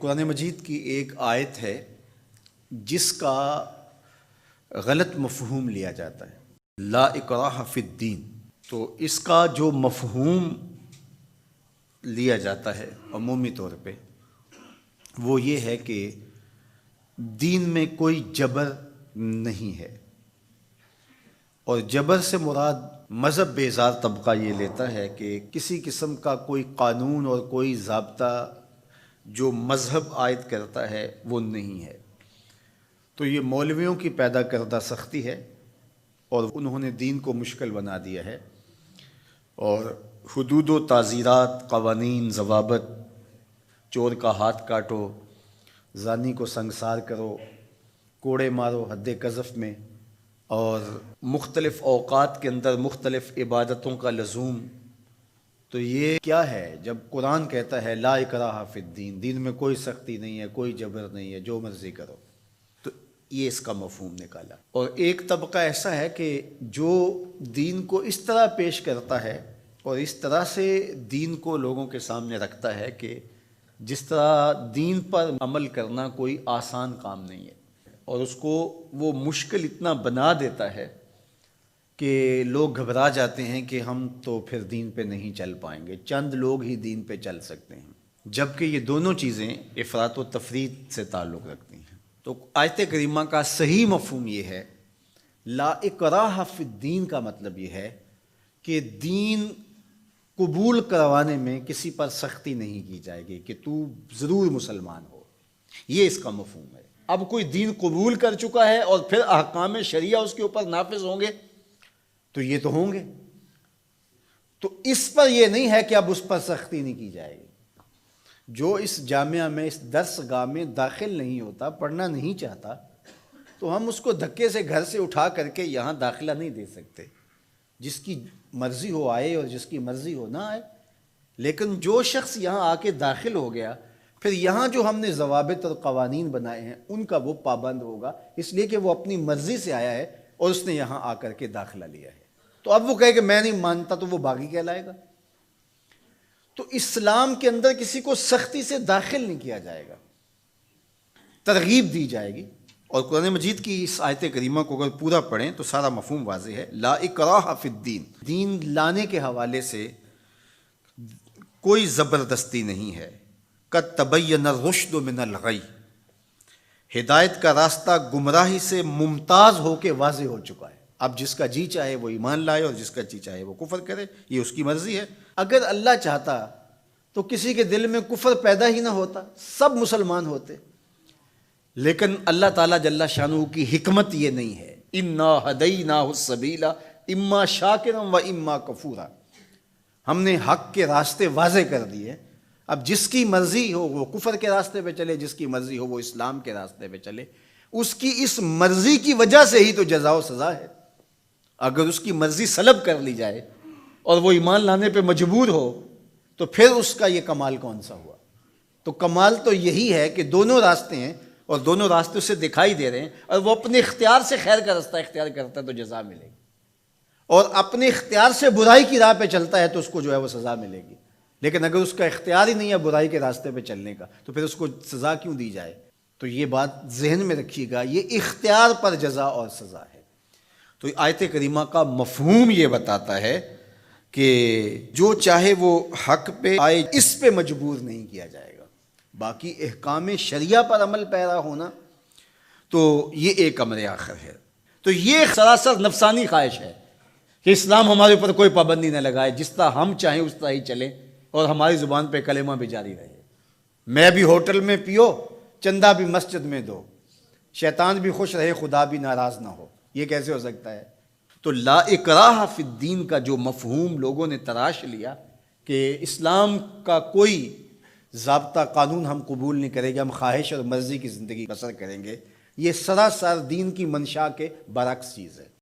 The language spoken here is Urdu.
قرآن مجید کی ایک آیت ہے جس کا غلط مفہوم لیا جاتا ہے، لا اکراہ فی الدین۔ تو اس کا جو مفہوم لیا جاتا ہے عمومی طور پہ وہ یہ ہے کہ دین میں کوئی جبر نہیں ہے، اور جبر سے مراد مذہب بیزار طبقہ یہ لیتا ہے کہ کسی قسم کا کوئی قانون اور کوئی ضابطہ جو مذہب عائد کرتا ہے وہ نہیں ہے۔ تو یہ مولویوں کی پیدا کردہ سختی ہے اور انہوں نے دین کو مشکل بنا دیا ہے، اور حدود و تعزیرات، قوانین، ضوابط، چور کا ہاتھ کاٹو، زانی کو سنگسار کرو، کوڑے مارو حد قذف میں، اور مختلف اوقات کے اندر مختلف عبادتوں کا لزوم۔ تو یہ کیا ہے جب قرآن کہتا ہے لا اکراہ فی الدین، دین میں کوئی سختی نہیں ہے، کوئی جبر نہیں ہے، جو مرضی کرو؟ تو یہ اس کا مفہوم نکالا۔ اور ایک طبقہ ایسا ہے کہ جو دین کو اس طرح پیش کرتا ہے اور اس طرح سے دین کو لوگوں کے سامنے رکھتا ہے کہ جس طرح دین پر عمل کرنا کوئی آسان کام نہیں ہے، اور اس کو وہ مشکل اتنا بنا دیتا ہے کہ لوگ گھبرا جاتے ہیں کہ ہم تو پھر دین پہ نہیں چل پائیں گے، چند لوگ ہی دین پہ چل سکتے ہیں، جبکہ یہ دونوں چیزیں افراط و تفریط سے تعلق رکھتی ہیں۔ تو آیت کریمہ کا صحیح مفہوم یہ ہے، لا اکراہ فی الدین کا مطلب یہ ہے کہ دین قبول کروانے میں کسی پر سختی نہیں کی جائے گی کہ تو ضرور مسلمان ہو، یہ اس کا مفہوم ہے۔ اب کوئی دین قبول کر چکا ہے اور پھر احکام شریعہ اس کے اوپر نافذ ہوں گے تو یہ تو ہوں گے، تو اس پر یہ نہیں ہے کہ اب اس پر سختی نہیں کی جائے گی۔ جو اس جامعہ میں، اس درس گاہ میں داخل نہیں ہوتا، پڑھنا نہیں چاہتا، تو ہم اس کو دھکے سے گھر سے اٹھا کر کے یہاں داخلہ نہیں دے سکتے۔ جس کی مرضی ہو آئے اور جس کی مرضی ہو نہ آئے، لیکن جو شخص یہاں آ کے داخل ہو گیا، پھر یہاں جو ہم نے ضوابط اور قوانین بنائے ہیں ان کا وہ پابند ہوگا، اس لیے کہ وہ اپنی مرضی سے آیا ہے اور اس نے یہاں آ کر کے داخلہ لیا ہے۔ تو اب وہ کہے کہ میں نہیں مانتا، تو وہ باغی کہلائے گا۔ تو اسلام کے اندر کسی کو سختی سے داخل نہیں کیا جائے گا، ترغیب دی جائے گی۔ اور قرآن مجید کی اس آیت کریمہ کو اگر پورا پڑھیں تو سارا مفہوم واضح ہے، لا اکراہ فی الدین، دین لانے کے حوالے سے کوئی زبردستی نہیں ہے۔ قد تبین الرشد من الغی، ہدایت کا راستہ گمراہی سے ممتاز ہو کے واضح ہو چکا ہے۔ اب جس کا جی چاہے وہ ایمان لائے اور جس کا جی چاہے وہ کفر کرے، یہ اس کی مرضی ہے۔ اگر اللہ چاہتا تو کسی کے دل میں کفر پیدا ہی نہ ہوتا، سب مسلمان ہوتے، لیکن اللہ تعالیٰ جل شانہ کی حکمت یہ نہیں ہے۔ انا ہدیناہ السبیل اما شاکرا و اما کفورا، ہم نے حق کے راستے واضح کر دیے، اب جس کی مرضی ہو وہ کفر کے راستے پہ چلے، جس کی مرضی ہو وہ اسلام کے راستے پہ چلے۔ اس کی اس مرضی کی وجہ سے ہی تو جزا و سزا ہے۔ اگر اس کی مرضی سلب کر لی جائے اور وہ ایمان لانے پہ مجبور ہو تو پھر اس کا یہ کمال کون سا ہوا؟ تو کمال تو یہی ہے کہ دونوں راستے ہیں اور دونوں راستے اسے دکھائی دے رہے ہیں، اور وہ اپنے اختیار سے خیر کا راستہ اختیار کرتا ہے تو جزا ملے گی، اور اپنے اختیار سے برائی کی راہ پہ چلتا ہے تو اس کو جو ہے وہ سزا ملے گی۔ لیکن اگر اس کا اختیار ہی نہیں ہے برائی کے راستے پہ چلنے کا تو پھر اس کو سزا کیوں دی جائے؟ تو یہ بات ذہن میں رکھیے گا، یہ اختیار پر جزا اور سزا ہے۔ تو آیت کریمہ کا مفہوم یہ بتاتا ہے کہ جو چاہے وہ حق پہ آئے، اس پہ مجبور نہیں کیا جائے گا۔ باقی احکام شریعہ پر عمل پیرا ہونا تو یہ ایک امر آخر ہے۔ تو یہ سراسر نفسانی خواہش ہے کہ اسلام ہمارے اوپر کوئی پابندی نہ لگائے، جس طرح ہم چاہیں اس طرح ہی چلیں، اور ہماری زبان پہ کلمہ بھی جاری رہے۔ میں بھی ہوٹل میں پیو، چندہ بھی مسجد میں دو، شیطان بھی خوش رہے، خدا بھی ناراض نہ ہو، یہ کیسے ہو سکتا ہے؟ تو لا اکراہ فی الدین کا جو مفہوم لوگوں نے تراش لیا کہ اسلام کا کوئی ضابطہ قانون ہم قبول نہیں کریں گے، ہم خواہش اور مرضی کی زندگی بسر کریں گے، یہ سراسر دین کی منشا کے برعکس چیز ہے۔